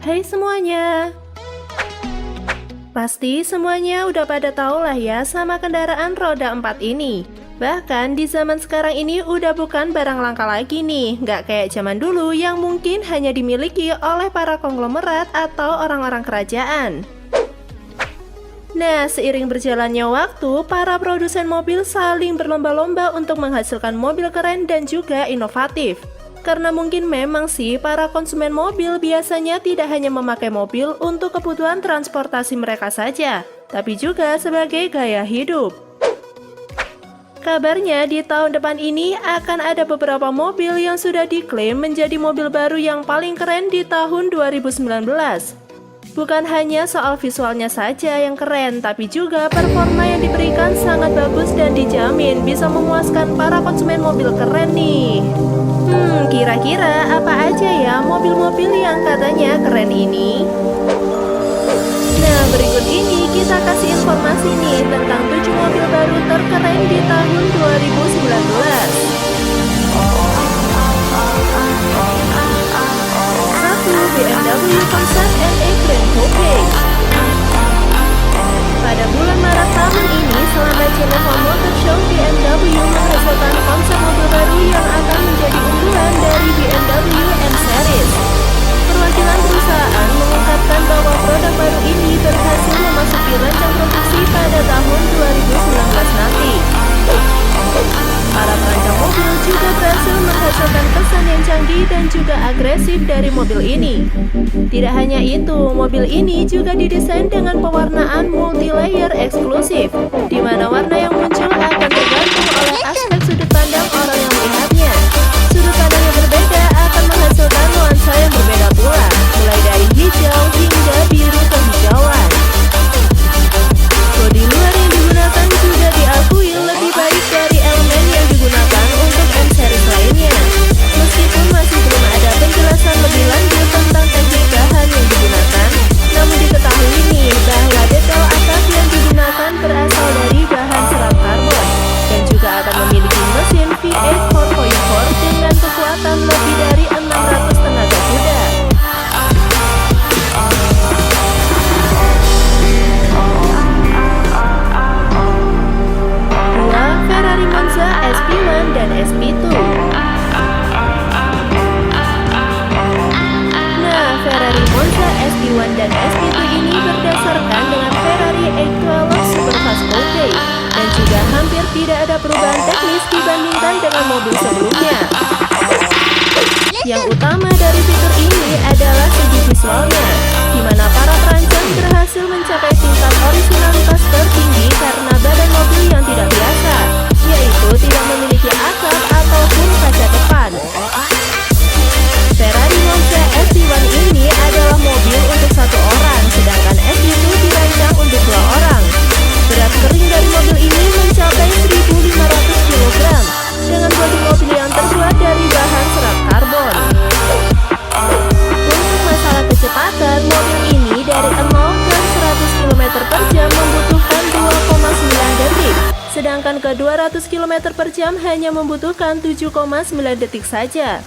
Hai semuanya. Pasti semuanya udah pada tahu lah ya sama kendaraan roda 4 ini. Bahkan di zaman sekarang ini udah bukan barang langka lagi nih, nggak kayak zaman dulu yang mungkin hanya dimiliki oleh para konglomerat atau orang-orang kerajaan. Nah, seiring berjalannya waktu, para produsen mobil saling berlomba-lomba untuk menghasilkan mobil keren dan juga inovatif. Karena mungkin memang sih para konsumen mobil biasanya tidak hanya memakai mobil untuk kebutuhan transportasi mereka saja, tapi juga sebagai gaya hidup. Kabarnya di tahun depan ini akan ada beberapa mobil yang sudah diklaim menjadi mobil baru yang paling keren di tahun 2019. Bukan hanya soal visualnya saja yang keren, tapi juga performa yang diberikan sangat bagus dan dijamin bisa memuaskan para konsumen mobil keren nih. Kira-kira apa aja ya mobil-mobil yang katanya keren ini? Nah, berikut ini kita kasih informasi nih tentang 7 mobil baru terkeren di tahun 2019. 1. BMW Concept NE Grand Coupe. Pada bulan Maret tahun ini, selama Geneva Motor Show, BMW menghasilkan konsep mobil baru yang akan menjadi unggulan dari BMW M Series. Perwakilan perusahaan mengungkapkan bahwa produk baru ini berhasil memasuki rancang produksi pada tahun 2019 nanti. Para perancang mobil juga berhasil menghasilkan kesan yang canggih dan juga agresif dari mobil ini. Tidak hanya itu, mobil ini juga didesain dengan pewarnaan multi-layer eksklusif, di mana warna yang muncul akan tergantung oleh aspek sudut pandang orang yang melihatnya. Sudut pandang yang berbeda akan menghasilkan nuansa yang berbeda pula, mulai dari hijau hingga biru kehijauan. Bodi luar yang digunakan juga diakui lebih baik dari elemen yang digunakan untuk M-Series lainnya. Meskipun masih belum ada penjelasan lebih lanjut tentang teknik bahan yang digunakan, namun diketahui nih bahwa detail atap yang digunakan berasal dari bahan serat karbon dan juga akan memiliki mesin V8 4.4 dengan kekuatan lebih dari 600 tenaga kuda. 2. Ferrari Monza SP1 dan SP2. Ferrari Monza SP1 dan SP2 ini berdasarkan dengan Ferrari 812 Superfast Coupe dan juga hampir tidak ada perubahan teknis dibandingkan dengan mobil sebelumnya. Yang utama dari fitur ini adalah segi visualnya, di mana para perancang berhasil mencapai tingkat originalitas tertinggi karena badan mobil yang tidak biasa, yaitu tidak memiliki atap ataupun kaca depan. Ferrari Monza SP1 ini adalah mobil untuk 1 orang, sedangkan SP2 dirancang untuk 2 orang. Berat kering dari mobil ini mencapai 1.500 kg, dengan bodi mobil yang terbuat dari bahan serat karbon. Untuk masalah kecepatan, mobil ini dari 0 ke 100 km per jam membutuhkan 2,9 detik, sedangkan ke 200 km per jam hanya membutuhkan 7,9 detik saja.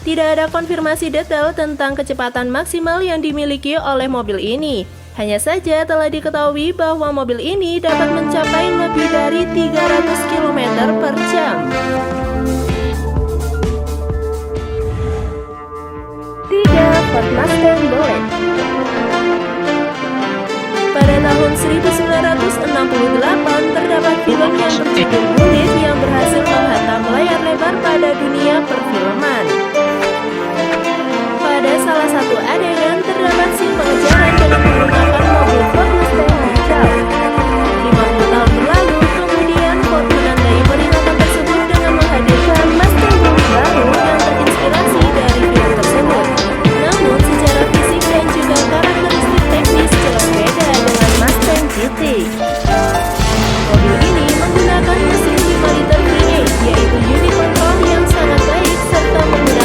Tidak ada konfirmasi detail tentang kecepatan maksimal yang dimiliki oleh mobil ini. Hanya saja telah diketahui bahwa mobil ini dapat mencapai lebih dari 300 km per jam. 3. Ford Mustang Bullitt. Pada tahun 1968 terdapat film yang berjudul Bullitt yang berhasil menghantam layar lebar pada dunia perfilman. Pada salah satu adegan terdapat scene pengejaran dengan menggunakan mobil Ford Mustang hijau. 50 tahun berlalu, kemudian Ford menandai peringatan tersebut dengan menghadirkan Mustang Bullitt baru yang terinspirasi dari film tersebut. Namun secara fisik dan juga karakteristik teknis jelas beda dengan Mustang GT. Mobil ini menggunakan mesin 5 liter V8, yaitu unit kontrol yang sangat baik serta menggunakan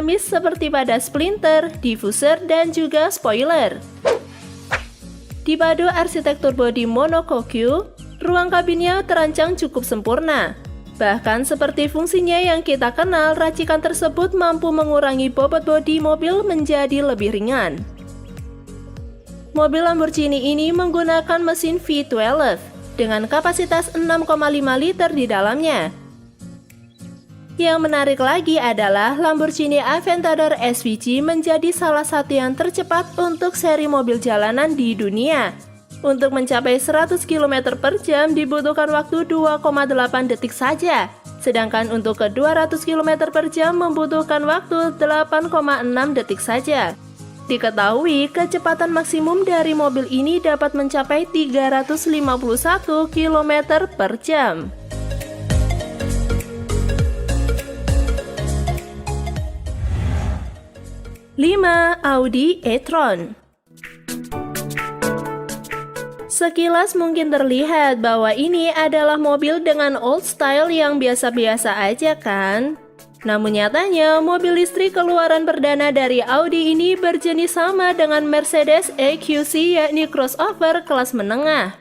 dinamis seperti pada splinter, diffuser, dan juga spoiler. Dipadu arsitektur bodi monocoque, ruang kabinnya terancang cukup sempurna. Bahkan seperti fungsinya yang kita kenal, racikan tersebut mampu mengurangi bobot bodi mobil menjadi lebih ringan. Mobil Lamborghini ini menggunakan mesin V12 dengan kapasitas 6,5 liter di dalamnya. Yang menarik lagi adalah Lamborghini Aventador SVG menjadi salah satu yang tercepat untuk seri mobil jalanan di dunia. Untuk mencapai 100 km per jam dibutuhkan waktu 2,8 detik saja. Sedangkan untuk ke 200 km per jam membutuhkan waktu 8,6 detik saja. Diketahui kecepatan maksimum dari mobil ini dapat mencapai 351 km per jam. 5. Audi e-tron. Sekilas mungkin terlihat bahwa ini adalah mobil dengan old style yang biasa-biasa aja kan? Namun nyatanya mobil listrik keluaran perdana dari Audi ini berjenis sama dengan Mercedes EQC, yakni crossover kelas menengah.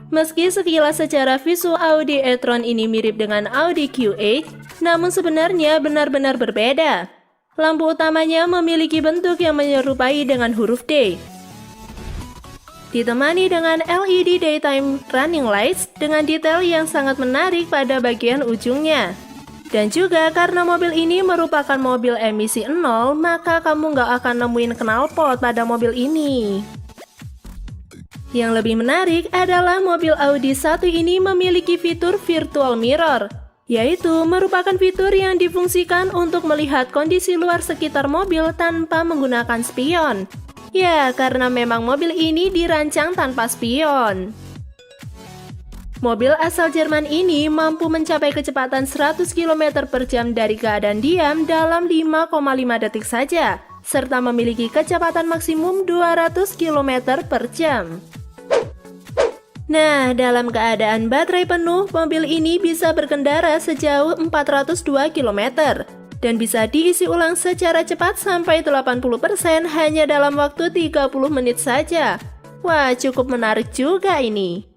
Meski sekilas secara visual Audi e-tron ini mirip dengan Audi Q8, namun sebenarnya benar-benar berbeda. Lampu utamanya memiliki bentuk yang menyerupai dengan huruf D, ditemani dengan LED daytime running lights dengan detail yang sangat menarik pada bagian ujungnya. Dan juga karena mobil ini merupakan mobil emisi 0, maka kamu nggak akan nemuin knalpot pada mobil ini. Yang lebih menarik adalah mobil Audi 1 ini memiliki fitur virtual mirror, yaitu merupakan fitur yang difungsikan untuk melihat kondisi luar sekitar mobil tanpa menggunakan spion. Ya, karena memang mobil ini dirancang tanpa spion. Mobil asal Jerman ini mampu mencapai kecepatan 100 km per jam dari keadaan diam dalam 5,5 detik saja, serta memiliki kecepatan maksimum 200 km per jam. Nah, dalam keadaan baterai penuh, mobil ini bisa berkendara sejauh 402 km dan bisa diisi ulang secara cepat sampai 80% hanya dalam waktu 30 menit saja. Wah, cukup menarik juga ini.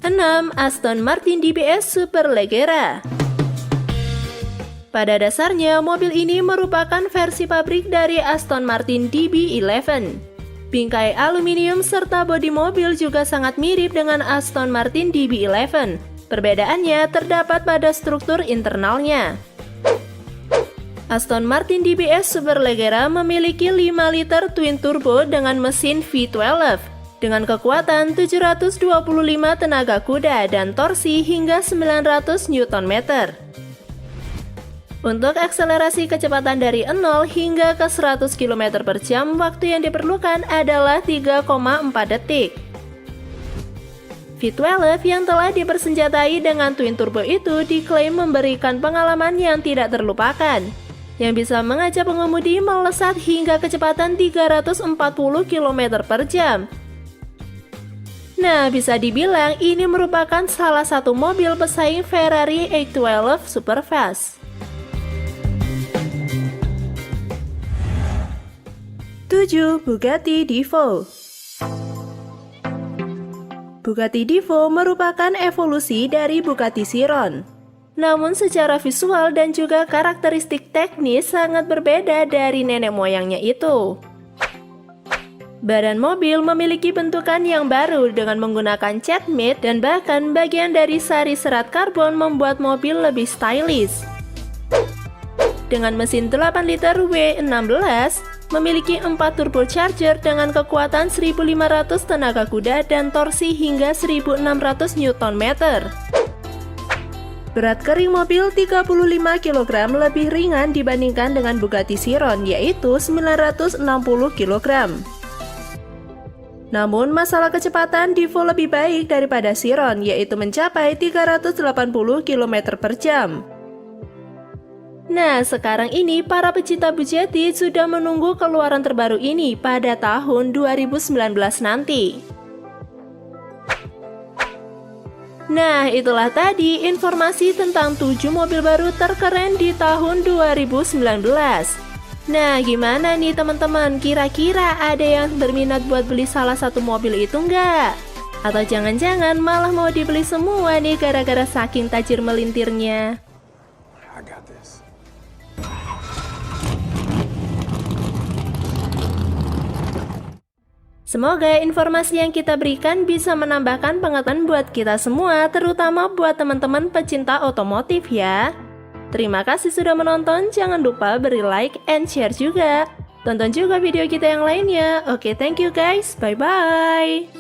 6. Aston Martin DBS Superleggera. Pada dasarnya, mobil ini merupakan versi pabrik dari Aston Martin DB11. Bingkai aluminium serta bodi mobil juga sangat mirip dengan Aston Martin DB11. Perbedaannya terdapat pada struktur internalnya. Aston Martin DBS Superleggera memiliki 5 liter twin turbo dengan mesin V12 dengan kekuatan 725 tenaga kuda dan torsi hingga 900 Nm. Untuk akselerasi kecepatan dari 0 hingga ke 100 km per jam, waktu yang diperlukan adalah 3,4 detik. V12 yang telah dipersenjatai dengan twin turbo itu diklaim memberikan pengalaman yang tidak terlupakan, yang bisa mengajak pengemudi melesat hingga kecepatan 340 km per jam. Nah, bisa dibilang ini merupakan salah satu mobil pesaing Ferrari 812 Superfast. 7. Bugatti Divo. Bugatti Divo merupakan evolusi dari Bugatti Chiron. Namun secara visual dan juga karakteristik teknis sangat berbeda dari nenek moyangnya itu. Badan mobil memiliki bentukan yang baru dengan menggunakan cat matte dan bahkan bagian dari sari serat karbon membuat mobil lebih stylish. Dengan mesin 8 liter W16, memiliki 4 turbocharger dengan kekuatan 1500 tenaga kuda dan torsi hingga 1600 Nm. Berat kering mobil 35 kg lebih ringan dibandingkan dengan Bugatti Chiron, yaitu 960 kg. Namun masalah kecepatan Divo lebih baik daripada Chiron, yaitu mencapai 380 km per jam. Nah, sekarang ini para pecinta Bugatti sudah menunggu keluaran terbaru ini pada tahun 2019 nanti. Nah, itulah tadi informasi tentang 7 mobil baru terkeren di tahun 2019. Nah, gimana nih teman-teman? Kira-kira ada yang berminat buat beli salah satu mobil itu nggak? Atau jangan-jangan malah mau dibeli semua nih gara-gara saking tajir melintirnya? I got this. Semoga informasi yang kita berikan bisa menambahkan pengetahuan buat kita semua, terutama buat teman-teman pecinta otomotif ya. Terima kasih sudah menonton, jangan lupa beri like and share juga. Tonton juga video kita yang lainnya. Oke, thank you guys, bye-bye.